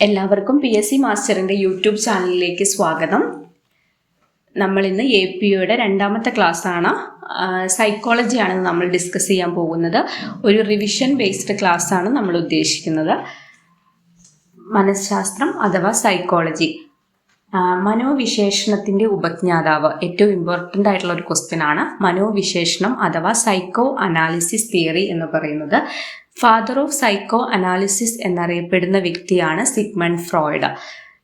എല്ലാവർക്കും PSC മാസ്റ്ററിൻ്റെ YouTube ചാനലിലേക്ക് സ്വാഗതം. നമ്മളിന്ന് APUയുടെ രണ്ടാമത്തെ ക്ലാസ്സാണ്. സൈക്കോളജിയാണ് നമ്മൾ ഡിസ്കസ് ചെയ്യാൻ പോകുന്നത്. ഒരു റിവിഷൻ ബേസ്ഡ് ക്ലാസ്സാണ് നമ്മൾ ഉദ്ദേശിക്കുന്നത്. മനഃശാസ്ത്രം അഥവാ സൈക്കോളജി, മനോവിശേഷണത്തിൻ്റെ ഉപജ്ഞാതാവ്, ഏറ്റവും ഇമ്പോർട്ടൻ്റ് ആയിട്ടുള്ള ഒരു ക്വസ്റ്റ്യൻ ആണ് മനോവിശേഷണം അഥവാ സൈക്കോ അനാലിസിസ് തിയറി എന്ന് പറയുന്നത്. ഫാദർ ഓഫ് സൈക്കോ അനാലിസിസ് എന്നറിയപ്പെടുന്ന വ്യക്തിയാണ് സിഗ്മണ്ട് ഫ്രോയിഡ്.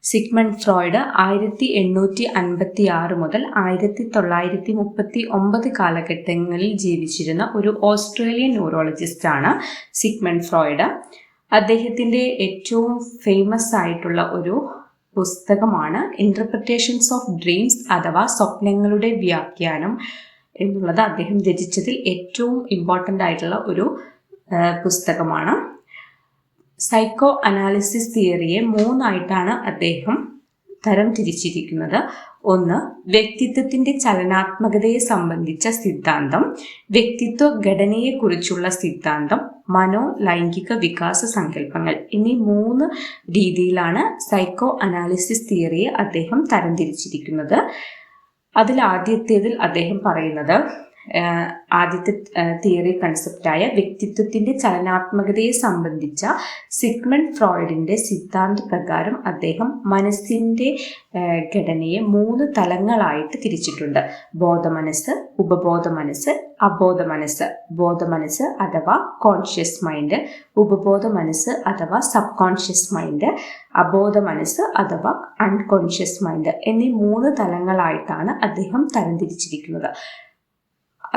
സിഗ്മണ്ട് ഫ്രോയിഡ് 1856 മുതൽ 1939 കാലഘട്ടങ്ങളിൽ ജീവിച്ചിരുന്ന ഒരു ഓസ്ട്രേലിയൻ ന്യൂറോളജിസ്റ്റ് ആണ് സിഗ്മണ്ട് ഫ്രോയിഡ്. അദ്ദേഹത്തിൻ്റെ ഏറ്റവും ഫേമസ് ആയിട്ടുള്ള ഒരു പുസ്തകമാണ് ഇൻ്റർപ്രിറ്റേഷൻസ് ഓഫ് ഡ്രീംസ് അഥവാ സ്വപ്നങ്ങളുടെ വ്യാഖ്യാനം എന്നുള്ളത്. അദ്ദേഹം രചിച്ചതിൽ ഏറ്റവും ഇമ്പോർട്ടൻ്റ് ആയിട്ടുള്ള ഒരു പുസ്തകമാണ്. സൈക്കോ അനാലിസിസ് തിയറിയെ മൂന്നായിട്ടാണ് അദ്ദേഹം തരം തിരിച്ചിരിക്കുന്നത്. ഒന്ന്, വ്യക്തിത്വത്തിൻ്റെ ചലനാത്മകതയെ സംബന്ധിച്ച സിദ്ധാന്തം, വ്യക്തിത്വ ഘടനയെക്കുറിച്ചുള്ള സിദ്ധാന്തം, മനോ ലൈംഗിക വികാസ സങ്കല്പങ്ങൾ എന്നീ മൂന്ന് രീതിയിലാണ് സൈക്കോ അനാലിസിസ് തിയറിയെ അദ്ദേഹം തരം തിരിച്ചിരിക്കുന്നത്. അതിൽ ആദ്യത്തേതിൽ അദ്ദേഹം പറയുന്നത്, ആദ്യത്തെ തിയറി കൺസെപ്റ്റായ വ്യക്തിത്വത്തിൻ്റെ ചലനാത്മകതയെ സംബന്ധിച്ച സിഗ്മണ്ട് ഫ്രോയിഡിൻ്റെ സിദ്ധാന്ത പ്രകാരം അദ്ദേഹം മനസ്സിൻ്റെ ഘടനയെ മൂന്ന് തലങ്ങളായിട്ട് തിരിച്ചിട്ടുണ്ട്. ബോധമനസ്സ്, ഉപബോധ മനസ്സ്, അബോധ മനസ്സ്. ബോധമനസ്സ് അഥവാ കോൺഷ്യസ് മൈൻഡ്, ഉപബോധ മനസ്സ് അഥവാ സബ് കോൺഷ്യസ് മൈൻഡ്, അബോധ മനസ്സ് അഥവാ അൺകോൺഷ്യസ് മൈൻഡ് എന്നീ മൂന്ന് തലങ്ങളായിട്ടാണ് അദ്ദേഹം തരംതിരിച്ചിരിക്കുന്നത്.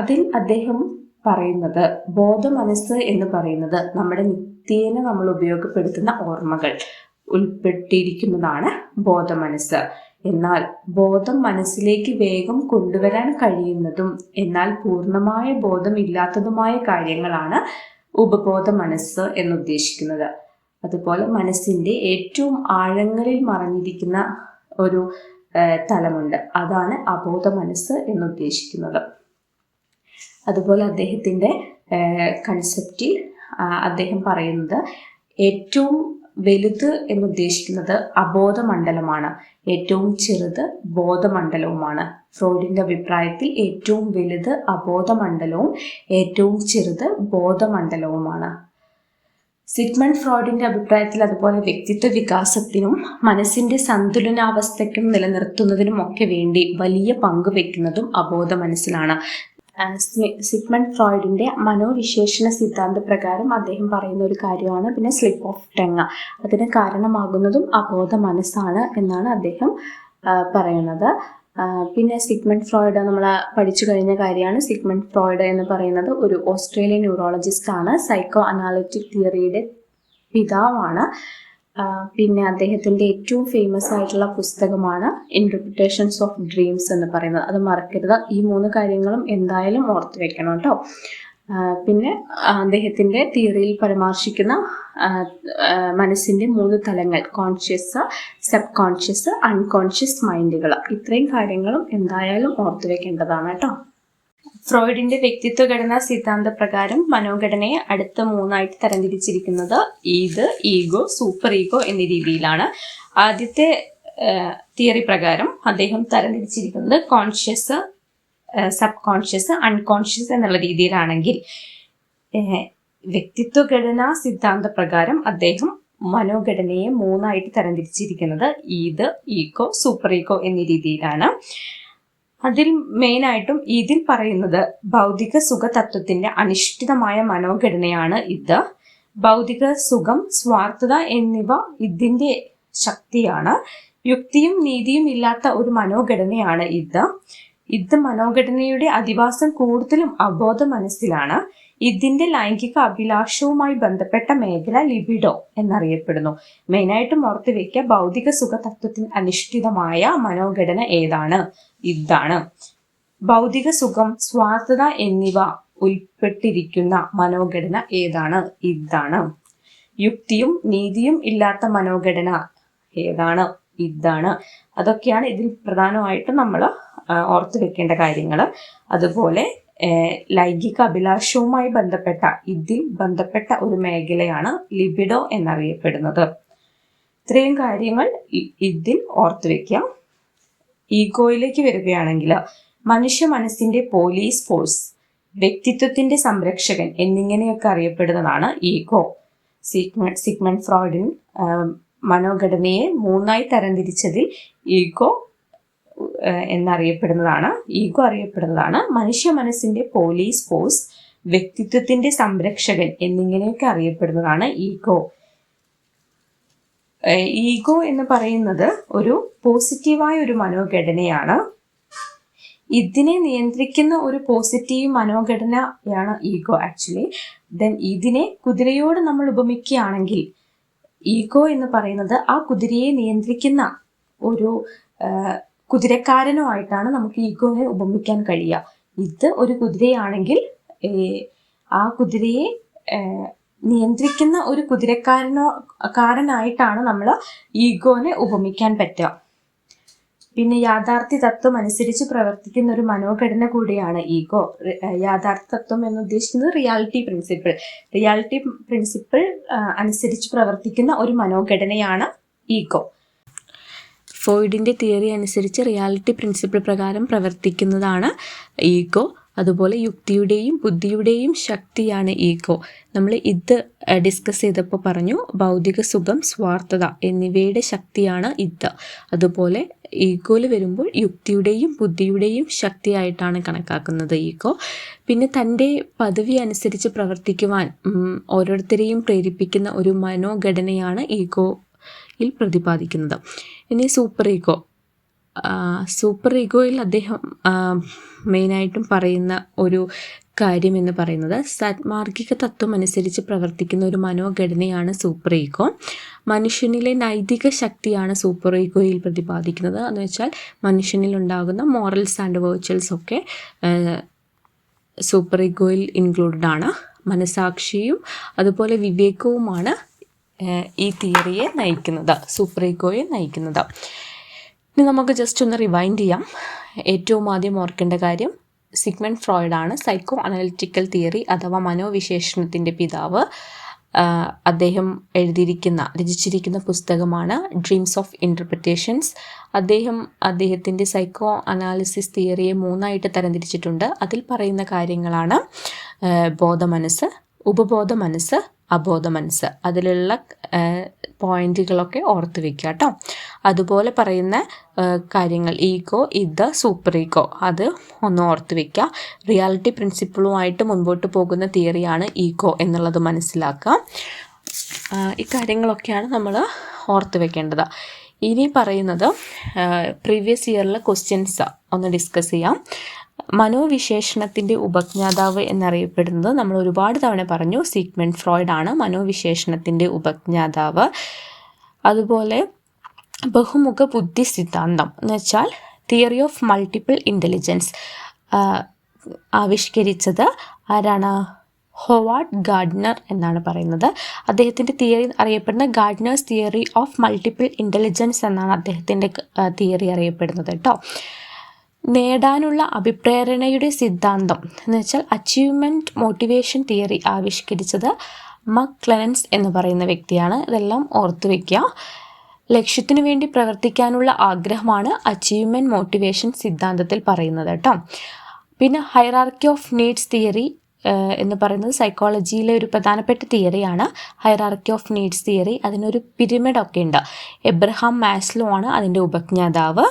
അതിൽ അദ്ദേഹം പറയുന്നത്, ബോധമനസ്സ് എന്ന് പറയുന്നത് നമ്മുടെ നിത്യേന നമ്മൾ ഉപയോഗപ്പെടുത്തുന്ന ഓർമ്മകൾ ഉൾപ്പെട്ടിരിക്കുന്നതാണ് ബോധമനസ്സ്. എന്നാൽ ബോധം മനസ്സിലേക്ക് വേഗം കൊണ്ടുവരാൻ കഴിയുന്നതും എന്നാൽ പൂർണ്ണമായ ബോധമില്ലാത്തതുമായ കാര്യങ്ങളാണ് ഉപബോധ മനസ്സ് എന്നുദ്ദേശിക്കുന്നത്. അതുപോലെ മനസ്സിൻ്റെ ഏറ്റവും ആഴങ്ങളിൽ മറഞ്ഞിരിക്കുന്ന ഒരു തലമുണ്ട്, അതാണ് അബോധ മനസ്സ് എന്നുദ്ദേശിക്കുന്നത്. അതുപോലെ അദ്ദേഹത്തിൻ്റെ കൺസെപ്റ്റിൽ അദ്ദേഹം പറയുന്നത്, ഏറ്റവും വലുത് എന്നുദ്ദേശിക്കുന്നത് അബോധമണ്ഡലമാണ്, ഏറ്റവും ചെറുത് ബോധമണ്ഡലവുമാണ്. ഫ്രോയിഡിൻ്റെ അഭിപ്രായത്തിൽ ഏറ്റവും വലുത് അബോധമണ്ഡലവും ഏറ്റവും ചെറുത് ബോധമണ്ഡലവുമാണ്. സിഗ്മണ്ട് ഫ്രോയിഡിൻ്റെ അഭിപ്രായത്തിൽ അതുപോലെ വ്യക്തിത്വ വികാസത്തിനും മനസ്സിൻ്റെ സന്തുലനാവസ്ഥയ്ക്കും നിലനിർത്തുന്നതിനും ഒക്കെ വേണ്ടി വലിയ പങ്ക് വയ്ക്കുന്നതും അബോധ മനസ്സിലാണ്. സിഗ്മണ്ട് ഫ്രോയിഡിൻ്റെ മനോവിശേഷണ സിദ്ധാന്ത പ്രകാരം അദ്ദേഹം പറയുന്ന ഒരു കാര്യമാണ് പിന്നെ സ്ലിപ്പ് ഓഫ് ടങ്. അതിന് കാരണമാകുന്നതും അബോധ മനസ്സാണ് എന്നാണ് അദ്ദേഹം പറയുന്നത്. പിന്നെ സിഗ്മണ്ട് ഫ്രോയിഡ് നമ്മൾ പഠിച്ചു കഴിഞ്ഞ കാര്യമാണ്. സിഗ്മണ്ട് ഫ്രോയിഡ് എന്ന് പറയുന്നത് ഒരു ഓസ്ട്രേലിയൻ ന്യൂറോളജിസ്റ്റ് ആണ്, സൈക്കോ അനാലിറ്റിക് തിയറിയുടെ പിതാവാണ്. പിന്നെ അദ്ദേഹത്തിൻ്റെ ഏറ്റവും ഫേമസ് ആയിട്ടുള്ള പുസ്തകമാണ് ഇൻ്റർപ്രിറ്റേഷൻസ് ഓഫ് ഡ്രീംസ് എന്ന് പറയുന്നത്. അത് മറക്കരുത്. ഈ മൂന്ന് കാര്യങ്ങളും എന്തായാലും ഓർത്ത് വെക്കണം കേട്ടോ. പിന്നെ അദ്ദേഹത്തിൻ്റെ തിയറിയിൽ പരാമർശിക്കുന്ന മനസ്സിൻ്റെ മൂന്ന് തലങ്ങൾ, കോൺഷ്യസ്, സബ് കോൺഷ്യസ്, അൺകോൺഷ്യസ് മൈൻഡുകൾ, ഇത്രയും കാര്യങ്ങളും എന്തായാലും ഓർത്ത് വെക്കേണ്ടതാണ് കേട്ടോ. ഫ്രോയിഡിന്റെ വ്യക്തിത്വ ഘടനാ സിദ്ധാന്ത പ്രകാരം മനോഘടനയെ അടുത്ത മൂന്നായിട്ട് തരംതിരിച്ചിരിക്കുന്നത് ഈഗോ, സൂപ്പർ ഈഗോ എന്നീ രീതിയിലാണ്. ആദ്യത്തെ തിയറി പ്രകാരം അദ്ദേഹം തരംതിരിച്ചിരിക്കുന്നത് കോൺഷ്യസ്, സബ് കോൺഷ്യസ്, അൺകോൺഷ്യസ് എന്നുള്ള രീതിയിലാണെങ്കിൽ, വ്യക്തിത്വ ഘടനാ സിദ്ധാന്ത പ്രകാരം അദ്ദേഹം മനോഘടനയെ മൂന്നായിട്ട് തരംതിരിച്ചിരിക്കുന്നത് ഈഗോ, സൂപ്പർ ഈഗോ എന്നീ രീതിയിലാണ്. അതിൽ മെയിനായിട്ടും ഇതിൽ പറയുന്നത് ഭൗതിക സുഖതത്വത്തിന്റെ അനിഷ്ഠിതമായ മനോഘടനയാണ് ഇത്. ഭൗതിക സുഖം, സ്വാർത്ഥത എന്നിവ ഇതിന്റെ ശക്തിയാണ്. യുക്തിയും നീതിയും ഇല്ലാത്ത ഒരു മനോഘടനയാണ് ഇത് മനോഘടനയുടെ അധിവാസം കൂടുതലും അബോധ മനസ്സിലാണ്. ഇതിന്റെ ലൈംഗിക അഭിലാഷവുമായി ബന്ധപ്പെട്ട മേഖല ലിബിഡോ എന്നറിയപ്പെടുന്നു. മെയിനായിട്ടും ഓർത്ത് വയ്ക്കുക, ഭൗതിക സുഖ തത്വത്തിന് അനിഷ്ഠിതമായ മനോഘടന ഏതാണ്? ഇതാണ്. ഭൗതിക സുഖം, സ്വാർത്ഥത എന്നിവ ഉൾപ്പെട്ടിരിക്കുന്ന മനോഘടന ഏതാണ്? ഇതാണ്. യുക്തിയും നീതിയും ഇല്ലാത്ത മനോഘടന ഏതാണ്? ഇതാണ്. അതൊക്കെയാണ് ഇതിൽ പ്രധാനമായിട്ടും നമ്മൾ ഓർത്ത് വെക്കേണ്ട കാര്യങ്ങൾ. അതുപോലെ ലൈംഗിക അഭിലാഷവുമായി ബന്ധപ്പെട്ട ഒരു മേഖലയാണ് ലിബിഡോ എന്നറിയപ്പെടുന്നത്. ഇത്രയും കാര്യങ്ങൾ ഇതിൽ ഓർത്തു വെക്കാം. ഈഗോയിലേക്ക് വരികയാണെങ്കിൽ മനുഷ്യ മനസ്സിന്റെ പോലീസ് ഫോഴ്സ്, വ്യക്തിത്വത്തിന്റെ സംരക്ഷകൻ എന്നിങ്ങനെയൊക്കെ അറിയപ്പെടുന്നതാണ് ഈഗോ. സിഗ്മണ്ട് ഫ്രോയിഡിൻ മനോഘടനയെ 3ആയി തരംതിരിച്ചതിൽ ഈഗോ അറിയപ്പെടുന്നതാണ് മനുഷ്യ മനസ്സിന്റെ പോലീസ് ഫോഴ്സ്, വ്യക്തിത്വത്തിന്റെ സംരക്ഷകൻ എന്നിങ്ങനെയൊക്കെ അറിയപ്പെടുന്നതാണ് ഈഗോ. ഈഗോ എന്ന് പറയുന്നത് ഒരു പോസിറ്റീവായ ഒരു മനോഘടനയാണ്. ഇതിനെ നിയന്ത്രിക്കുന്ന ഒരു പോസിറ്റീവ് മനോഘടനയാണ് ഈഗോ ആക്ച്വലി. ഇതിനെ കുതിരയോട് നമ്മൾ ഉപമിക്കുകയാണെങ്കിൽ ഈഗോ എന്ന് പറയുന്നത് ആ കുതിരയെ നിയന്ത്രിക്കുന്ന ഒരു കുതിരക്കാരനുമായിട്ടാണ് നമുക്ക് ഈഗോയെ ഉപമിക്കാൻ കഴിയുക. ഇത് ഒരു കുതിരയാണെങ്കിൽ ആ കുതിരയെ നിയന്ത്രിക്കുന്ന ഒരു കുതിരക്കാരനായിട്ടാണ് നമ്മൾ ഈഗോനെ ഉപമിക്കാൻ പറ്റുക. പിന്നെ യാഥാർത്ഥ്യ തത്വം അനുസരിച്ച് പ്രവർത്തിക്കുന്ന ഒരു മനോഘടന കൂടിയാണ് ഈഗോ. യാഥാർത്ഥ്യ തത്വം എന്ന് ഉദ്ദേശിക്കുന്നത് റിയാലിറ്റി പ്രിൻസിപ്പിൾ അനുസരിച്ച് പ്രവർത്തിക്കുന്ന ഒരു മനോഘടനയാണ് ഈഗോ. ഫ്രോയിഡിന്റെ തിയറി അനുസരിച്ച് റിയാലിറ്റി പ്രിൻസിപ്പിൾ പ്രകാരം പ്രവർത്തിക്കുന്നതാണ് ഈഗോ. അതുപോലെ യുക്തിയുടെയും ബുദ്ധിയുടെയും ശക്തിയാണ് ഈഗോ. നമ്മൾ ഇത് ഡിസ്കസ് ചെയ്തപ്പോൾ പറഞ്ഞു, ഭൗതിക സുഖം, സ്വാർത്ഥത എന്നിവയുടെ ശക്തിയാണ് ഇത്. അതുപോലെ ഈഗോയിൽ വരുമ്പോൾ യുക്തിയുടെയും ബുദ്ധിയുടെയും ശക്തിയായിട്ടാണ് കണക്കാക്കുന്നത് ഈഗോ. പിന്നെ തൻ്റെ പദവി അനുസരിച്ച് പ്രവർത്തിക്കുവാൻ ഓരോരുത്തരെയും പ്രേരിപ്പിക്കുന്ന ഒരു മനോഘടനയാണ് ഈഗോയിൽ പ്രതിപാദിക്കുന്നത്. ഇനി സൂപ്പർ ഈഗോയിൽ അദ്ദേഹം മെയിനായിട്ടും പറയുന്ന ഒരു കാര്യം എന്ന് പറയുന്നത് സന്മാർഗിക തത്വം അനുസരിച്ച് പ്രവർത്തിക്കുന്ന ഒരു മനോഘടനയാണ് സൂപ്പർ ഈഗോ. മനുഷ്യനിലെ നൈതിക ശക്തിയാണ് സൂപ്പർ ഈഗോയിൽ പ്രതിപാദിക്കുന്നത്. എന്ന് വെച്ചാൽ മനുഷ്യനിൽ ഉണ്ടാകുന്ന മോറൽസ് ആൻഡ് വേർച്വൽസ് ഒക്കെ സൂപ്പർ ഈഗോയിൽ ഇൻക്ലൂഡഡ് ആണ്. മനസാക്ഷിയും അതുപോലെ വിവേകവുമാണ് ഈ തിയറിയെ നയിക്കുന്നത്, സൂപ്പർ ഈഗോയെ നയിക്കുന്നത്. ഇനി നമുക്ക് ജസ്റ്റ് ഒന്ന് റിവൈൻഡ് ചെയ്യാം. ഏറ്റവും ആദ്യം ഓർക്കേണ്ട കാര്യം സിഗ്മണ്ട് ഫ്രോയിഡ് ആണ് സൈക്കോ അനലിറ്റിക്കൽ തിയറി അഥവാ മനോവിശേഷണത്തിൻ്റെ പിതാവ്. അദ്ദേഹം രചിച്ചിരിക്കുന്ന പുസ്തകമാണ് ഡ്രീംസ് ഓഫ് ഇൻ്റർപ്രിറ്റേഷൻസ്. അദ്ദേഹത്തിൻ്റെ സൈക്കോ അനാലിസിസ് തിയറിയെ 3ആയിട്ട് തരംതിരിച്ചിട്ടുണ്ട്. അതിൽ പറയുന്ന കാര്യങ്ങളാണ് ബോധമനസ്സ്, ഉപബോധ മനസ്സ്, അബോധ മനസ്സ്. അതിലുള്ള പോയിന്റുകളൊക്കെ ഓർത്ത് വെക്കുക കേട്ടോ. അതുപോലെ പറയുന്ന കാര്യങ്ങൾ ഈഗോ, ഇത്, സൂപ്പർ ഈഗോ, അത് ഒന്ന് ഓർത്ത് വെക്കുക. റിയാലിറ്റി പ്രിൻസിപ്പിളുമായിട്ട് മുൻപോട്ട് പോകുന്ന തിയറിയാണ് ഈഗോ എന്നുള്ളത് മനസ്സിലാക്കുക. ഈ കാര്യങ്ങളൊക്കെയാണ് നമ്മൾ ഓർത്ത് വെക്കേണ്ടത്. ഇനി പറയുന്നത് പ്രീവിയസ് ഇയറിലെ ക്വസ്റ്റ്യൻസ് ഒന്ന് ഡിസ്കസ് ചെയ്യാം. മനോവിശേഷണത്തിൻ്റെ ഉപജ്ഞാതാവ് എന്നറിയപ്പെടുന്നത് നമ്മൾ ഒരുപാട് തവണ പറഞ്ഞു, സിഗ്മണ്ട് ഫ്രോയിഡ് ആണ് മനോവിശേഷണത്തിൻ്റെ ഉപജ്ഞാതാവ്. അതുപോലെ ബഹുമുഖ ബുദ്ധി സിദ്ധാന്തം എന്ന് വെച്ചാൽ തിയറി ഓഫ് മൾട്ടിപ്പിൾ ഇൻ്റലിജൻസ് ആവിഷ്കരിച്ചത് ആരാണ്? ഹോവാർഡ് ഗാർഡ്നർ എന്നാണ് പറയുന്നത്. അദ്ദേഹത്തിൻ്റെ തിയറി അറിയപ്പെടുന്ന Gardner's theory of multiple intelligence എന്നാണ് അദ്ദേഹത്തിൻ്റെ തിയറി അറിയപ്പെടുന്നത് കേട്ടോ. നേടാനുള്ള അഭിപ്രേരണയുടെ സിദ്ധാന്തം എന്ന് വെച്ചാൽ അച്ചീവ്മെൻറ്റ് മോട്ടിവേഷൻ തിയറി ആവിഷ്കരിച്ചത് മക്ലെനൻസ് എന്ന് പറയുന്ന വ്യക്തിയാണ്. ഇതെല്ലാം ഓർത്തു വയ്ക്കുക. ലക്ഷ്യത്തിനു വേണ്ടി പ്രവർത്തിക്കാനുള്ള ആഗ്രഹമാണ് അച്ചീവ്മെൻറ്റ് മോട്ടിവേഷൻ സിദ്ധാന്തത്തിൽ പറയുന്നത് കേട്ടോ. പിന്നെ ഹൈറാർക്കി ഓഫ് നീഡ്സ് തിയറി എന്ന് പറയുന്നത് സൈക്കോളജിയിലെ ഒരു പ്രധാനപ്പെട്ട തിയറിയാണ്. ഹൈറാർക്കി ഓഫ് നീഡ്സ് തിയറി, അതിനൊരു പിരമിഡൊക്കെ ഉണ്ട്. എബ്രഹാം മാസ്ലോ ആണ് അതിൻ്റെ ഉപജ്ഞാതാവ്.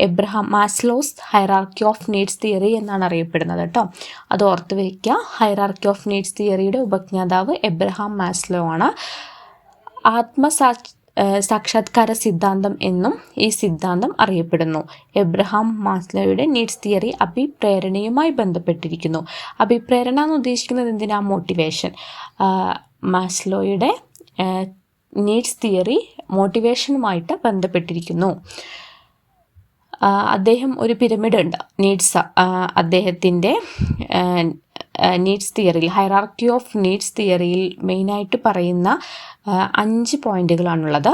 Abraham Maslow's hierarchy of needs theory എന്നാണ് അറിയപ്പെടുന്നത് കേട്ടോ. അത് ഓർത്ത് വയ്ക്കുക. ഹൈറാർക്കി ഓഫ് നീഡ്സ് തിയറിയുടെ ഉപജ്ഞാതാവ് എബ്രഹാം മാസ്ലോ ആണ്. സാക്ഷാത്കാര സിദ്ധാന്തം എന്നും ഈ സിദ്ധാന്തം അറിയപ്പെടുന്നു. എബ്രഹാം മാസ്ലോയുടെ നീഡ്സ് തിയറി അഭിപ്രേരണയുമായി ബന്ധപ്പെട്ടിരിക്കുന്നു. അഭിപ്രേരണ എന്ന് ഉദ്ദേശിക്കുന്നത് എന്തിനാ? മോട്ടിവേഷൻ. മാസ്ലോയുടെ നീഡ്സ് തിയറി മോട്ടിവേഷനുമായിട്ട് ബന്ധപ്പെട്ടിരിക്കുന്നു. അദ്ദേഹം ഒരു പിരമിഡ് ഉണ്ട് നീഡ്സ്. അദ്ദേഹത്തിൻ്റെ നീഡ്സ് തിയറിയിൽ, ഹൈറാർക്കി ഓഫ് നീഡ്സ് തിയറിയിൽ മെയിനായിട്ട് പറയുന്ന 5 പോയിന്റുകളാണുള്ളത്.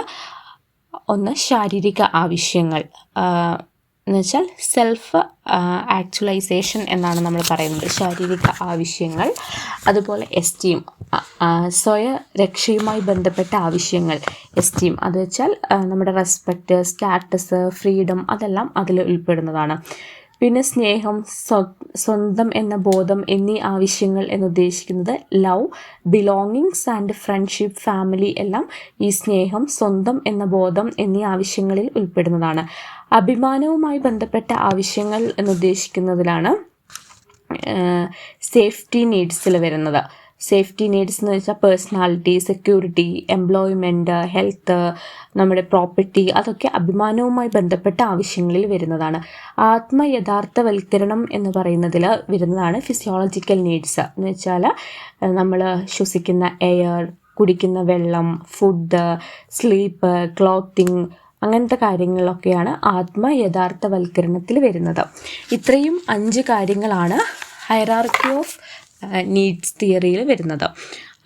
ഒന്ന്, ശാരീരിക ആവശ്യങ്ങൾ. എന്നുവെച്ചാൽ സെൽഫ് ആക്ച്വലൈസേഷൻ എന്നാണ് നമ്മൾ പറയുന്നത്, ശാരീരിക ആവശ്യങ്ങൾ. അതുപോലെ എസ്റ്റീം, സ്വയരക്ഷയുമായി ബന്ധപ്പെട്ട ആവശ്യങ്ങൾ. എസ്റ്റീം അത് വെച്ചാൽ നമ്മുടെ റെസ്പെക്റ്റ്, സ്റ്റാറ്റസ്, ഫ്രീഡം അതെല്ലാം അതിൽ ഉൾപ്പെടുന്നതാണ്. പിന്നെ സ്നേഹം, സ്വന്തം എന്ന ബോധം എന്നീ ആവശ്യങ്ങൾ എന്നുദ്ദേശിക്കുന്നത് love, belongings and friendship, family എല്ലാം ഈ സ്നേഹം, സ്വന്തം എന്ന ബോധം എന്നീ ആവശ്യങ്ങളിൽ ഉൾപ്പെടുന്നതാണ്. അഭിമാനവുമായി ബന്ധപ്പെട്ട ആവശ്യങ്ങൾ എന്നുദ്ദേശിക്കുന്നതിലാണ് സേഫ്റ്റി നീഡ്സിൽ വരുന്നത്. സേഫ്റ്റി നീഡ്സ് എന്ന് വെച്ചാൽ പേഴ്സണാലിറ്റി, സെക്യൂരിറ്റി, എംപ്ലോയ്മെൻറ്റ്, ഹെൽത്ത്, നമ്മുടെ പ്രോപ്പർട്ടി, അതൊക്കെ അഭിമാനവുമായി ബന്ധപ്പെട്ട ആവശ്യങ്ങളിൽ വരുന്നതാണ്. ആത്മയഥാർത്ഥവൽക്കരണം എന്ന് പറയുന്നതിൽ വരുന്നതാണ് ഫിസിയോളജിക്കൽ നീഡ്സ്. എന്ന് വെച്ചാൽ നമ്മൾ ശ്വസിക്കുന്ന എയർ, കുടിക്കുന്ന വെള്ളം, ഫുഡ്, സ്ലീപ്പ്, ക്ലോത്തിങ്, അങ്ങനത്തെ കാര്യങ്ങളിലൊക്കെയാണ് ആത്മയഥാർത്ഥവൽക്കരണത്തിൽ വരുന്നത്. ഇത്രയും 5 കാര്യങ്ങളാണ് ഹൈറാർക്കി ഓഫ് നീഡ്സ് തിയറിയിൽ വരുന്നത്.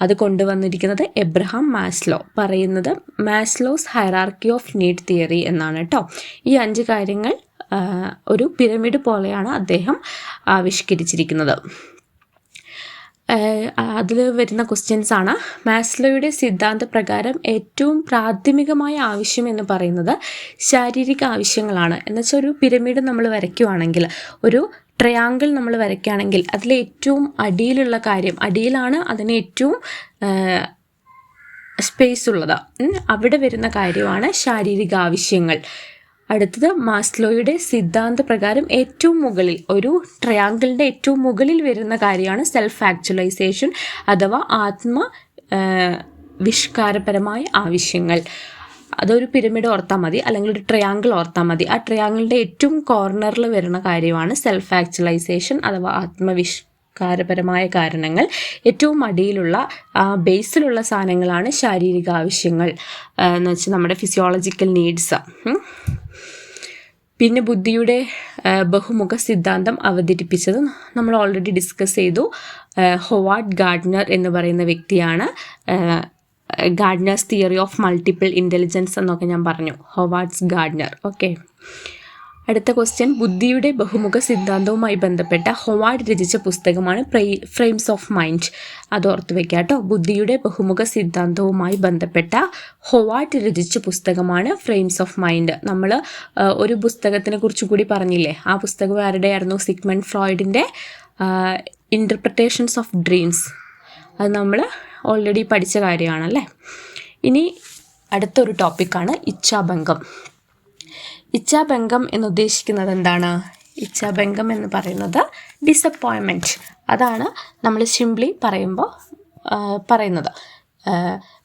അത് കൊണ്ടുവന്നിരിക്കുന്നത് എബ്രഹാം മാസ്ലോ. പറയുന്നത് Maslow's hierarchy of need theory എന്നാണ് കേട്ടോ. ഈ 5 കാര്യങ്ങൾ ഒരു പിരമിഡ് പോലെയാണ് അദ്ദേഹം ആവിഷ്കരിച്ചിരിക്കുന്നത്. അതിൽ വരുന്ന ക്വസ്റ്റ്യൻസ് ആണ്. മാസ്ലോയുടെ സിദ്ധാന്ത പ്രകാരം ഏറ്റവും പ്രാഥമികമായ ആവശ്യം എന്ന് പറയുന്നത് ശാരീരിക ആവശ്യങ്ങളാണ്. എന്നുവെച്ചാൽ ഒരു പിരമിഡ് നമ്മൾ വരയ്ക്കുവാണെങ്കിൽ, ഒരു ട്രയാങ്കിൾ നമ്മൾ വരയ്ക്കുകയാണെങ്കിൽ അതിൽ ഏറ്റവും അടിയിലുള്ള കാര്യം, അടിയിലാണ് അതിന് ഏറ്റവും സ്പേസ് ഉള്ളത്, അവിടെ വരുന്ന കാര്യമാണ് ശാരീരിക ആവശ്യങ്ങൾ. അടുത്തത് മാസ്ലോയുടെ സിദ്ധാന്ത പ്രകാരം ഏറ്റവും മുകളിൽ, ഒരു ട്രയാങ്കിളിൻ്റെ ഏറ്റവും മുകളിൽ വരുന്ന കാര്യമാണ് സെൽഫ് ആക്ച്വലൈസേഷൻ അഥവാ ആത്മവിഷ്കാരപരമായ ആവശ്യങ്ങൾ. അതൊരു പിരമിഡ് ഓർത്താൽ മതി, അല്ലെങ്കിൽ ഒരു ട്രയാങ്കിൾ ഓർത്താൽ മതി. ആ ട്രയാങ്കിളിൻ്റെ ഏറ്റവും കോർണറിൽ വരുന്ന കാര്യമാണ് സെൽഫ് ആക്ച്വലൈസേഷൻ അഥവാ ആത്മവിഷ്കാരപരമായ കാരണങ്ങൾ. ഏറ്റവും അടിയിലുള്ള ബേസിലുള്ള സാധനങ്ങളാണ് ശാരീരിക ആവശ്യങ്ങൾ എന്ന് വെച്ചാൽ നമ്മുടെ ഫിസിയോളജിക്കൽ നീഡ്സ്. പിന്നെ ബുദ്ധിയുടെ ബഹുമുഖ സിദ്ധാന്തം അവതരിപ്പിച്ചത് നമ്മൾ ഓൾറെഡി ഡിസ്കസ് ചെയ്തു. ഹൊവാർഡ് ഗാർഡ്നർ എന്ന് പറയുന്ന വ്യക്തിയാണ്. Gardner's theory of multiple intelligence എന്നൊക്കെ ഞാൻ പറഞ്ഞു, ഹൊവാർഡ്സ് ഗാർഡ്നർ. ഓക്കെ, അടുത്ത ക്വസ്റ്റ്യൻ. ബുദ്ധിയുടെ ബഹുമുഖ സിദ്ധാന്തവുമായി ബന്ധപ്പെട്ട ഹൊവാർഡ് രചിച്ച പുസ്തകമാണ് ഫ്രെയിംസ് ഓഫ് മൈൻഡ്. അത് ഓർത്ത് വെക്കുക കേട്ടോ. ബുദ്ധിയുടെ ബഹുമുഖ സിദ്ധാന്തവുമായി ബന്ധപ്പെട്ട ഹൊവാർഡ് രചിച്ച പുസ്തകമാണ് ഫ്രെയിംസ് ഓഫ് മൈൻഡ്. നമ്മൾ ഒരു പുസ്തകത്തിനെ കുറിച്ച് കൂടി പറഞ്ഞില്ലേ, ആ പുസ്തകം ആരുടെയായിരുന്നു? സിഗ്മണ്ട് ഫ്രോയിഡിൻ്റെ ഇൻ്റർപ്രിട്ടേഷൻസ് ഓഫ് ഡ്രീംസ്. അത് നമ്മൾ ഓൾറെഡി പഠിച്ച കാര്യമാണല്ലേ. ഇനി അടുത്തൊരു ടോപ്പിക്കാണ് ഇച്ഛാഭംഗം. ഇച്ഛാഭംഗം എന്നുദ്ദേശിക്കുന്നത് എന്താണ്? ഇച്ഛാഭംഗം എന്ന് പറയുന്നത് ഡിസപ്പോയിൻമെൻറ്റ്. അതാണ് നമ്മൾ സിംപ്ലി പറയുന്നത്.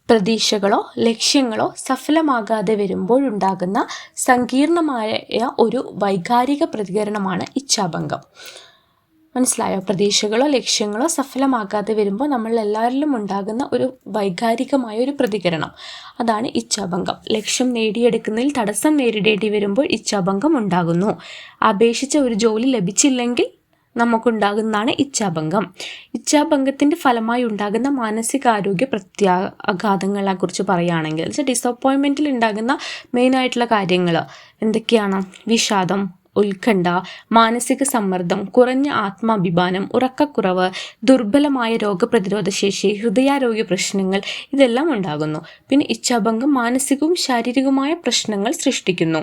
പ്രതീക്ഷകളോ ലക്ഷ്യങ്ങളോ സഫലമാകാതെ വരുമ്പോഴുണ്ടാകുന്ന സങ്കീർണമായ ഒരു വൈകാരിക പ്രതികരണമാണ് ഇച്ഛാഭംഗം. മനസ്സിലായോ? പ്രതീക്ഷകളോ ലക്ഷ്യങ്ങളോ സഫലമാകാതെ വരുമ്പോൾ നമ്മളെല്ലാവരിലും ഉണ്ടാകുന്ന ഒരു വൈകാരികമായ ഒരു പ്രതികരണം, അതാണ് ഇച്ഛാഭംഗം. ലക്ഷ്യം നേടിയെടുക്കുന്നതിൽ തടസ്സം നേരിടേണ്ടി വരുമ്പോൾ ഇച്ഛാഭംഗം ഉണ്ടാകുന്നു. അപേക്ഷിച്ച ഒരു ജോലി ലഭിച്ചില്ലെങ്കിൽ നമുക്കുണ്ടാകുന്നതാണ് ഇച്ഛാഭംഗം. ഇച്ഛാഭംഗത്തിൻ്റെ ഫലമായി ഉണ്ടാകുന്ന മാനസികാരോഗ്യ പ്രത്യാഘാതങ്ങളെ കുറിച്ച് പറയുകയാണെങ്കിൽ, ഡിസപ്പോയിൻമെൻറ്റിൽ ഉണ്ടാകുന്ന മെയിനായിട്ടുള്ള കാര്യങ്ങൾ എന്തൊക്കെയാണ്? വിഷാദം, ഉത്കണ്ഠ, മാനസിക സമ്മർദ്ദം, കുറഞ്ഞ ആത്മാഭിമാനം, ഉറക്കക്കുറവ്, ദുർബലമായ രോഗപ്രതിരോധ ശേഷി, ഹൃദയാരോഗ്യ പ്രശ്നങ്ങൾ, ഇതെല്ലാം ഉണ്ടാകുന്നു. പിന്നെ ഇച്ഛാഭംഗം മാനസികവും ശാരീരികവുമായ പ്രശ്നങ്ങൾ സൃഷ്ടിക്കുന്നു.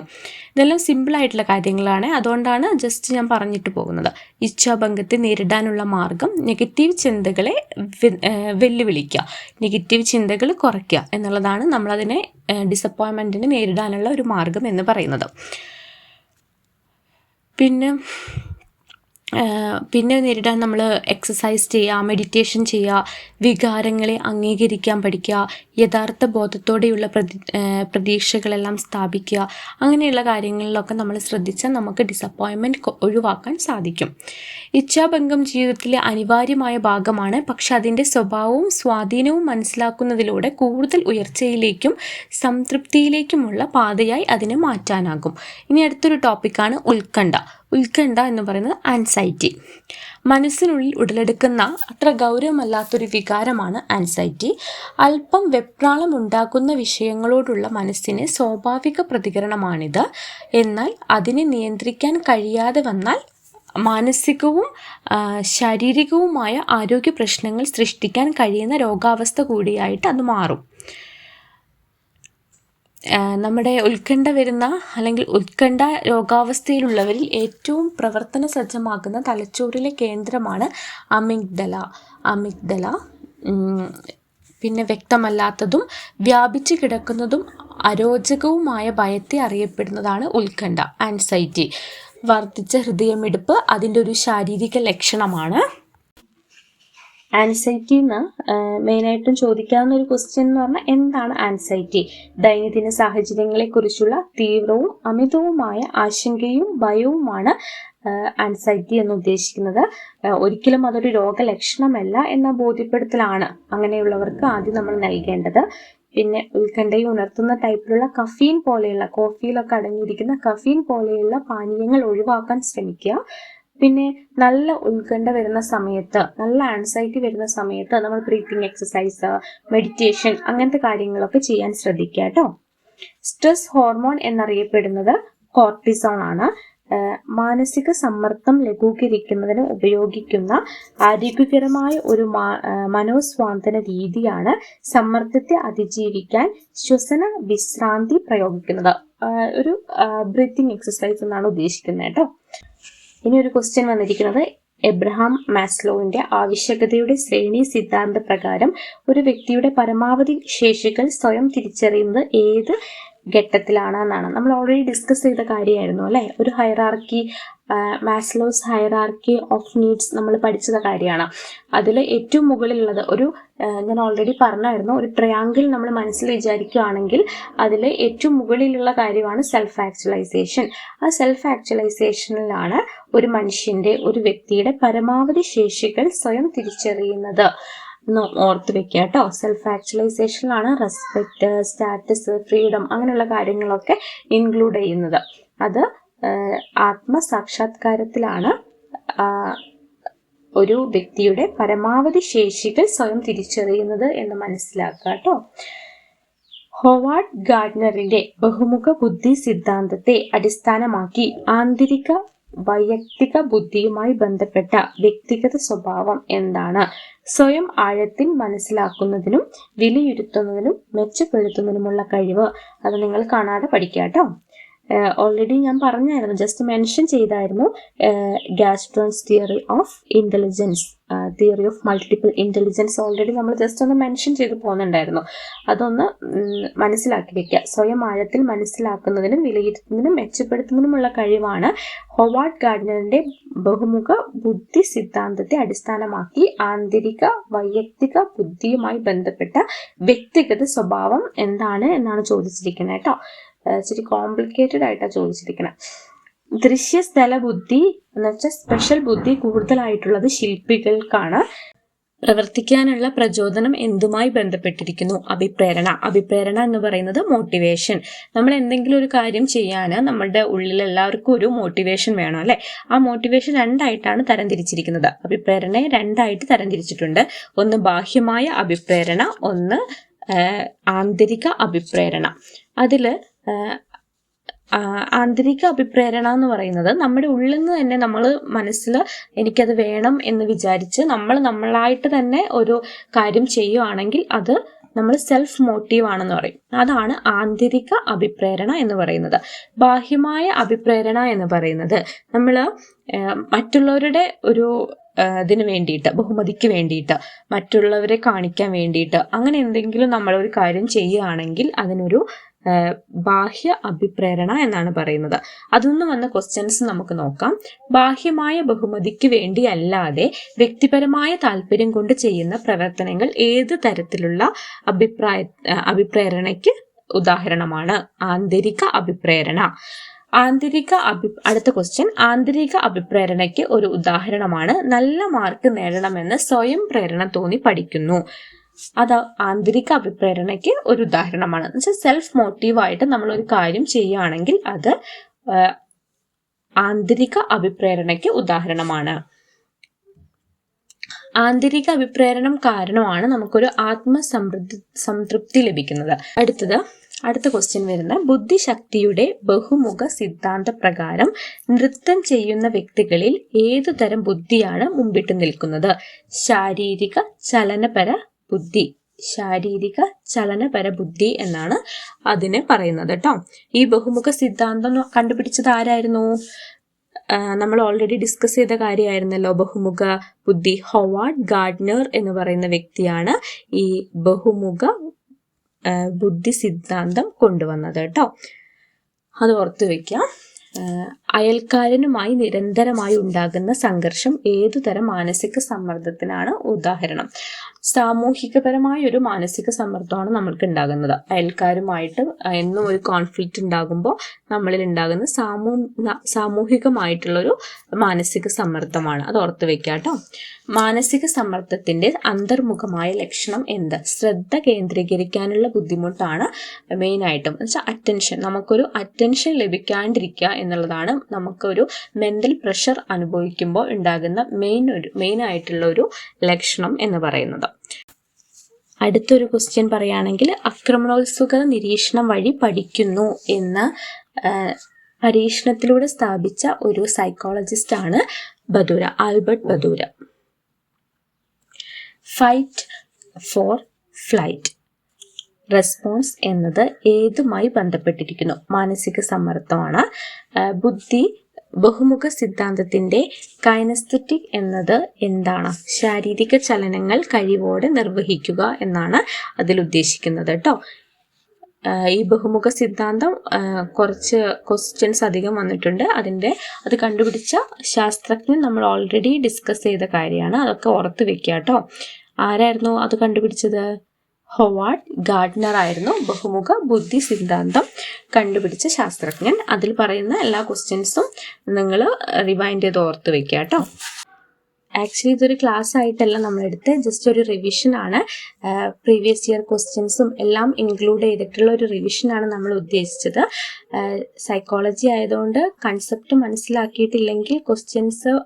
ഇതെല്ലാം സിമ്പിളായിട്ടുള്ള കാര്യങ്ങളാണ്, അതുകൊണ്ടാണ് ജസ്റ്റ് ഞാൻ പറഞ്ഞിട്ട് പോകുന്നത്. ഇച്ഛാഭംഗത്തെ നേരിടാനുള്ള മാർഗം നെഗറ്റീവ് ചിന്തകളെ വെല്ലുവിളിക്കുക, നെഗറ്റീവ് ചിന്തകൾ കുറയ്ക്കുക എന്നുള്ളതാണ് നമ്മളതിനെ ഡിസപ്പോയിൻമെൻറ്റിനെ നേരിടാനുള്ള ഒരു മാർഗം എന്ന് പറയുന്നത്. പിന്നെ നേരിടാൻ നമ്മൾ എക്സസൈസ് ചെയ്യുക, മെഡിറ്റേഷൻ ചെയ്യുക, വികാരങ്ങളെ അംഗീകരിക്കാൻ പഠിക്കുക, യഥാർത്ഥ ബോധത്തോടെയുള്ള പ്രതീക്ഷകളെല്ലാം സ്ഥാപിക്കുക. അങ്ങനെയുള്ള കാര്യങ്ങളിലൊക്കെ നമ്മൾ ശ്രദ്ധിച്ചാൽ നമുക്ക് ഡിസപ്പോയിൻമെൻറ്റ് ഒഴിവാക്കാൻ സാധിക്കും. ഇച്ഛാഭംഗം ജീവിതത്തിലെ അനിവാര്യമായ ഭാഗമാണ്. പക്ഷെ അതിൻ്റെ സ്വഭാവവും സ്വാധീനവും മനസ്സിലാക്കുന്നതിലൂടെ കൂടുതൽ ഉയർച്ചയിലേക്കും സംതൃപ്തിയിലേക്കുമുള്ള പാതയായി അതിനെ മാറ്റാനാകും. ഇനി അടുത്തൊരു ടോപ്പിക്കാണ് ഉത്കണ്ഠ. ഉത്കണ്ഠ എന്ന് പറയുന്നത് ആൻസൈറ്റി. മനസ്സിനുള്ളിൽ ഉടലെടുക്കുന്ന അത്ര ഗൗരവമല്ലാത്തൊരു വികാരമാണ് ആൻസൈറ്റി. അല്പം വെപ്രാളം ഉണ്ടാക്കുന്ന വിഷയങ്ങളോടുള്ള മനസ്സിന് സ്വാഭാവിക പ്രതികരണമാണിത്. എന്നാൽ അതിനെ നിയന്ത്രിക്കാൻ കഴിയാതെ വന്നാൽ മാനസികവും ശാരീരികവുമായ ആരോഗ്യ പ്രശ്നങ്ങൾ സൃഷ്ടിക്കാൻ കഴിയുന്ന രോഗാവസ്ഥ കൂടിയായിട്ട് അത് മാറും. നമ്മുടെ ഉത്കണ്ഠ വരുന്ന അല്ലെങ്കിൽ ഉത്കണ്ഠ രോഗാവസ്ഥയിലുള്ളവരിൽ ഏറ്റവും പ്രവർത്തന സജ്ജമാകുന്ന തലച്ചോറിലെ കേന്ദ്രമാണ് അമിഗ്ഡല. പിന്നെ വ്യക്തമല്ലാത്തതും വ്യാപിച്ചു കിടക്കുന്നതും അരോചകവുമായ ഭയത്തെ അറിയപ്പെടുന്നതാണ് ഉത്കണ്ഠ, ആൻസൈറ്റി. വർദ്ധിച്ച ഹൃദയമിടിപ്പ് അതിൻ്റെ ഒരു ശാരീരിക ലക്ഷണമാണ്. ആൻസൈറ്റിന്ന് മെയിനായിട്ടും ചോദിക്കാവുന്ന ഒരു ക്വസ്റ്റ്യൻ എന്ന് പറഞ്ഞാൽ എന്താണ് ആൻസൈറ്റി? ദൈനംദിന സാഹചര്യങ്ങളെക്കുറിച്ചുള്ള തീവ്രവും അമിതവുമായ ആശങ്കയും ഭയവുമാണ് ആൻസൈറ്റി എന്ന് ഉദ്ദേശിക്കുന്നത്. ഒരിക്കലും അതൊരു രോഗലക്ഷണമല്ല എന്ന ബോധ്യപ്പെടുത്തലാണ് അങ്ങനെയുള്ളവർക്ക് ആദ്യം നമ്മൾ നൽകേണ്ടത്. പിന്നെ ഉത്കണ്ഠയെ ഉണർത്തുന്ന ടൈപ്പിലുള്ള കഫീൻ പോലെയുള്ള, കോഫിയിലൊക്കെ അടങ്ങിയിരിക്കുന്ന കഫീൻ പോലെയുള്ള പാനീയങ്ങൾ ഒഴിവാക്കാൻ ശ്രമിക്കുക. പിന്നെ നല്ല ഉത്കണ്ഠ വരുന്ന സമയത്ത്, നല്ല ആൻസൈറ്റി വരുന്ന സമയത്ത് നമ്മൾ ബ്രീത്തിങ് എക്സസൈസ്, മെഡിറ്റേഷൻ അങ്ങനത്തെ കാര്യങ്ങളൊക്കെ ചെയ്യാൻ ശ്രദ്ധിക്കുക കേട്ടോ. സ്ട്രെസ് ഹോർമോൺ എന്നറിയപ്പെടുന്നത് കോർട്ടിസോൺ ആണ്. മാനസിക സമ്മർദ്ദം ലഘൂകരിക്കുന്നതിന് ഉപയോഗിക്കുന്ന ആരോഗ്യകരമായ ഒരു മനോസ്വാന്തന രീതിയാണ് സമ്മർദ്ദത്തെ അതിജീവിക്കാൻ ശ്വസന വിശ്രാന്തി പ്രയോഗിക്കുന്നത്. ഒരു ബ്രീത്തിങ് എക്സസൈസ് എന്നാണ് ഉദ്ദേശിക്കുന്നത് കേട്ടോ. ഇനി ഒരു ക്വസ്റ്റ്യൻ വന്നിരിക്കുന്നത് എബ്രഹാം മാസ്ലോവിന്റെ ആവശ്യകതയുടെ ശ്രേണി സിദ്ധാന്ത പ്രകാരം ഒരു വ്യക്തിയുടെ പരമാവധി ശേഷികൾ സ്വയം തിരിച്ചറിയുന്നത് ഏത് ഘട്ടത്തിലാണെന്നാണ്. നമ്മൾ ഓൾറെഡി ഡിസ്കസ് ചെയ്ത കാര്യമായിരുന്നു അല്ലേ. ഒരു hierarchy, Maslow's hierarchy of needs നമ്മൾ പഠിച്ചത് കാര്യമാണ്. അതിൽ ഏറ്റവും മുകളിലുള്ളത് ഞാൻ ഓൾറെഡി പറഞ്ഞായിരുന്നു, ഒരു ട്രയാങ്കിൾ നമ്മൾ മനസ്സിൽ വിചാരിക്കുകയാണെങ്കിൽ അതിൽ ഏറ്റവും മുകളിലുള്ള കാര്യമാണ് സെൽഫ് ആക്ച്വലൈസേഷൻ. ആ സെൽഫ് ആക്ച്വലൈസേഷനിലാണ് ഒരു വ്യക്തിയുടെ പരമാവധി ശേഷികൾ സ്വയം തിരിച്ചറിയുന്നത് എന്ന് ഓർത്ത് വെക്കുക കേട്ടോ. സെൽഫ് ആക്ച്വലൈസേഷനിലാണ് റെസ്പെക്റ്റ്, സ്റ്റാറ്റസ്, ഫ്രീഡം അങ്ങനെയുള്ള കാര്യങ്ങളൊക്കെ ഇൻക്ലൂഡ് ചെയ്യുന്നത്. അത് ആത്മസാക്ഷാത്കാരത്തിലാണ് ഒരു വ്യക്തിയുടെ പരമാവധി ശേഷികൾ സ്വയം തിരിച്ചറിയുന്നത് എന്ന് മനസ്സിലാക്കുക കേട്ടോ. ഹോവാർഡ് ഗാർഡ്നറിന്റെ ബഹുമുഖ ബുദ്ധി സിദ്ധാന്തത്തെ അടിസ്ഥാനമാക്കി ആന്തരിക വൈയക്തിക ബുദ്ധിയുമായി ബന്ധപ്പെട്ട വ്യക്തിഗത സ്വഭാവം എന്താണ്? സ്വയം ആഴത്തിൽ മനസ്സിലാക്കുന്നതിനും വിലയിരുത്തുന്നതിനും മെച്ചപ്പെടുത്തുന്നതിനുമുള്ള കഴിവ്. അത് നിങ്ങൾ കാണാതെ പഠിക്കുക കേട്ടോ. ഓൾറെഡി ഞാൻ പറഞ്ഞായിരുന്നു, ജസ്റ്റ് മെൻഷൻ ചെയ്തായിരുന്നു Gardner's theory of intelligence, theory of multiple intelligence already നമ്മൾ ജസ്റ്റ് ഒന്ന് മെൻഷൻ ചെയ്ത് പോകുന്നുണ്ടായിരുന്നു. അതൊന്ന് മനസ്സിലാക്കി വെക്കുക. സ്വയം ആഴത്തിൽ മനസ്സിലാക്കുന്നതിനും വിലയിരുത്തുന്നതിനും മെച്ചപ്പെടുത്തുന്നതിനുമുള്ള കഴിവാണ് ഹോവാർഡ് ഗാർഡ്നറിന്റെ ബഹുമുഖ ബുദ്ധി സിദ്ധാന്തത്തെ അടിസ്ഥാനമാക്കി ആന്തരിക വൈയക്തിക ബുദ്ധിയുമായി ബന്ധപ്പെട്ട വ്യക്തിഗത സ്വഭാവം എന്താണ് എന്നാണ് ചോദിച്ചിരിക്കുന്നത് കേട്ടോ. ഇച്ചിരി കോംപ്ലിക്കേറ്റഡ് ആയിട്ടാണ് ചോദിച്ചിരിക്കുന്നത്. ദൃശ്യസ്ഥല ബുദ്ധി എന്ന് വെച്ചാൽ സ്പെഷ്യൽ ബുദ്ധി കൂടുതലായിട്ടുള്ളത് ശില്പികൾക്കാണ്. പ്രവർത്തിക്കാനുള്ള പ്രചോദനം എന്തുമായി ബന്ധപ്പെട്ടിരിക്കുന്നു? അഭിപ്രേരണ എന്ന് പറയുന്നത് മോട്ടിവേഷൻ. നമ്മൾ എന്തെങ്കിലും ഒരു കാര്യം ചെയ്യാൻ നമ്മളുടെ ഉള്ളിൽ എല്ലാവർക്കും ഒരു മോട്ടിവേഷൻ വേണം അല്ലെ. ആ മോട്ടിവേഷൻ രണ്ടായിട്ടാണ് തരംതിരിച്ചിരിക്കുന്നത്. അഭിപ്രേരണയെ രണ്ടായിട്ട് തരംതിരിച്ചിട്ടുണ്ട്. ഒന്ന് ബാഹ്യമായ അഭിപ്രേരണ, ഒന്ന് ആന്തരിക അഭിപ്രേരണ. അതില് ആന്തരിക അഭിപ്രേരണ എന്ന് പറയുന്നത് നമ്മുടെ ഉള്ളിൽ നിന്ന് തന്നെ നമ്മൾ മനസ്സിൽ എനിക്കത് വേണം എന്ന് വിചാരിച്ച് നമ്മളായിട്ട് തന്നെ ഒരു കാര്യം ചെയ്യുവാണെങ്കിൽ അത് നമ്മൾ സെൽഫ് മോട്ടീവ് ആണെന്ന് പറയും. അതാണ് ആന്തരിക അഭിപ്രേരണ എന്ന് പറയുന്നത്. ബാഹ്യമായ അഭിപ്രേരണ എന്ന് പറയുന്നത് നമ്മൾ മറ്റുള്ളവരുടെ ഒരു ഇതിന് വേണ്ടിയിട്ട്, ബഹുമതിക്ക് വേണ്ടിയിട്ട്, മറ്റുള്ളവരെ കാണിക്കാൻ വേണ്ടിയിട്ട് അങ്ങനെ എന്തെങ്കിലും നമ്മളൊരു കാര്യം ചെയ്യുകയാണെങ്കിൽ അതിനൊരു ബാഹ്യ അഭിപ്രേരണ എന്നാണ് പറയുന്നത്. അതൊന്നും വന്ന ക്വസ്റ്റ്യൻസ് നമുക്ക് നോക്കാം. ബാഹ്യമായ ബഹുമതിക്ക് വേണ്ടി അല്ലാതെ വ്യക്തിപരമായ താല്പര്യം കൊണ്ട് ചെയ്യുന്ന പ്രവർത്തനങ്ങൾ ഏത് തരത്തിലുള്ള അഭിപ്രേരണയ്ക്ക് ഉദാഹരണമാണ്? ആന്തരിക അഭിപ്രേരണ. അടുത്ത ക്വസ്റ്റ്യൻ, ആന്തരിക അഭിപ്രേരണയ്ക്ക് ഒരു ഉദാഹരണമാണ് നല്ല മാർക്ക് നേടണമെന്ന് സ്വയം പ്രേരണ തോന്നി പഠിക്കുന്നു. അത് ആന്തരിക അഭിപ്രേരണയ്ക്ക് ഒരു ഉദാഹരണമാണ്. എന്നുവെച്ചാൽ സെൽഫ് മോട്ടീവായിട്ട് നമ്മളൊരു കാര്യം ചെയ്യുകയാണെങ്കിൽ അത് ആന്തരിക അഭിപ്രേരണയ്ക്ക് ഉദാഹരണമാണ്. ആന്തരിക അഭിപ്രേരണം കാരണമാണ് നമുക്കൊരു സംതൃപ്തി ലഭിക്കുന്നത്. അടുത്ത ക്വസ്റ്റ്യൻ വരുന്ന ബുദ്ധിശക്തിയുടെ ബഹുമുഖ സിദ്ധാന്ത പ്രകാരം നൃത്തം ചെയ്യുന്ന വ്യക്തികളിൽ ഏതു തരം ബുദ്ധിയാണ് മുമ്പിട്ട് നിൽക്കുന്നത്? ശാരീരിക ചലനപര ബുദ്ധി എന്നാണ് അതിനെ പറയുന്നത് കേട്ടോ. ഈ ബഹുമുഖ സിദ്ധാന്തം കണ്ടുപിടിച്ചത് ആരായിരുന്നു? നമ്മൾ ഓൾറെഡി ഡിസ്കസ് ചെയ്ത കാര്യമായിരുന്നല്ലോ ബഹുമുഖ ബുദ്ധി. ഹൊവാർഡ് ഗാർഡ്നർ എന്ന് പറയുന്ന വ്യക്തിയാണ് ഈ ബഹുമുഖ ബുദ്ധി സിദ്ധാന്തം കൊണ്ടുവന്നത് കേട്ടോ. അത് ഓർത്തു വെക്കാം. അയൽക്കാരനുമായി നിരന്തരമായി ഉണ്ടാകുന്ന സംഘർഷം ഏതുതരം മാനസിക സമ്മർദ്ദത്തിനാണ് ഉദാഹരണം? സാമൂഹികപരമായ ഒരു മാനസിക സമ്മർദ്ദമാണ് നമ്മൾക്ക് ഉണ്ടാകുന്നത്. അയൽക്കാരുമായിട്ട് എന്നും ഒരു കോൺഫ്ലിക്റ്റ് ഉണ്ടാകുമ്പോൾ നമ്മളിൽ ഉണ്ടാകുന്ന സാമൂഹികമായിട്ടുള്ളൊരു മാനസിക സമ്മർദ്ദമാണ്. അത് ഓർത്ത് വെക്കുക കേട്ടോ. മാനസിക സമ്മർദ്ദത്തിന്റെ അന്തർമുഖമായ ലക്ഷണം എന്ത്? ശ്രദ്ധ കേന്ദ്രീകരിക്കാനുള്ള ബുദ്ധിമുട്ടാണ് മെയിനായിട്ടും. എന്നുവെച്ചാൽ അറ്റൻഷൻ, നമുക്കൊരു അറ്റൻഷൻ ലഭിക്കാണ്ടിരിക്കുക എന്നുള്ളതാണ് നമുക്കൊരു മെന്റൽ പ്രഷർ അനുഭവിക്കുമ്പോൾ ഉണ്ടാകുന്ന മെയിൻ ആയിട്ടുള്ള ഒരു ലക്ഷണം എന്ന് പറയുന്നത്. അടുത്തൊരു ക്വസ്റ്റ്യൻ പറയുകയാണെങ്കിൽ ആക്രമണോത്സുക നിരീക്ഷണം വഴി പഠിക്കുന്നു എന്ന പരീക്ഷണത്തിലൂടെ സ്ഥാപിച്ച ഒരു സൈക്കോളജിസ്റ്റ് ആണ് Albert Bandura. Fight for flight response എന്നത് ഏതുമായി ബന്ധപ്പെട്ടിരിക്കുന്നു? മാനസിക സമ്മർദ്ദമാണ്. ബഹുമുഖ സിദ്ധാന്തത്തിന്റെ കൈനസ്തെറ്റിക് എന്നത് എന്താണ്? ശാരീരിക ചലനങ്ങൾ കഴിവോടെ നിർവഹിക്കുക എന്നാണ് അതിൽ ഉദ്ദേശിക്കുന്നത് കേട്ടോ. ഈ ബഹുമുഖ സിദ്ധാന്തം കുറച്ച് ക്വസ്റ്റ്യൻസ് അധികം വന്നിട്ടുണ്ട്. അത് കണ്ടുപിടിച്ച ശാസ്ത്രജ്ഞൻ നമ്മൾ ഓൾറെഡി ഡിസ്കസ് ചെയ്ത കാര്യമാണ്. അതൊക്കെ ഓർത്ത് വെക്കുക കേട്ടോ. ആരായിരുന്നു അത് കണ്ടുപിടിച്ചത്? ഹൊവാർഡ് ഗാർഡ്നർ ആയിരുന്നു ബഹുമുഖ ബുദ്ധി സിദ്ധാന്തം കണ്ടുപിടിച്ച ശാസ്ത്രജ്ഞൻ. അതിൽ പറയുന്ന എല്ലാ ക്വസ്റ്റ്യൻസും നിങ്ങൾ റിവൈൻഡ് ചെയ്ത് ഓർത്ത് വെക്കുക കേട്ടോ. ആക്ച്വലി ഇതൊരു ക്ലാസ് ആയിട്ടല്ല നമ്മളെടുത്ത്, ജസ്റ്റ് ഒരു റിവിഷനാണ്. പ്രീവിയസ് ഇയർ ക്വസ്റ്റ്യൻസും എല്ലാം ഇൻക്ലൂഡ് ചെയ്തിട്ടുള്ള ഒരു റിവിഷനാണ് നമ്മൾ ഉദ്ദേശിച്ചത്. സൈക്കോളജി ആയതുകൊണ്ട് കൺസെപ്റ്റ് മനസ്സിലാക്കിയിട്ടില്ലെങ്കിൽ ക്വസ്റ്റ്യൻസ്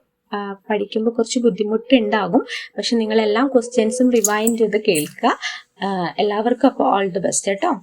പഠിക്കുമ്പോൾ കുറച്ച് ബുദ്ധിമുട്ടുണ്ടാകും. പക്ഷെ നിങ്ങളെല്ലാം ക്വസ്റ്റ്യൻസും റിവൈൻഡ് ചെയ്ത് കേൾക്കുക. എല്ലാവർക്കും അപ്പോൾ ഓൾ ദി ബെസ്റ്റ് കേട്ടോ.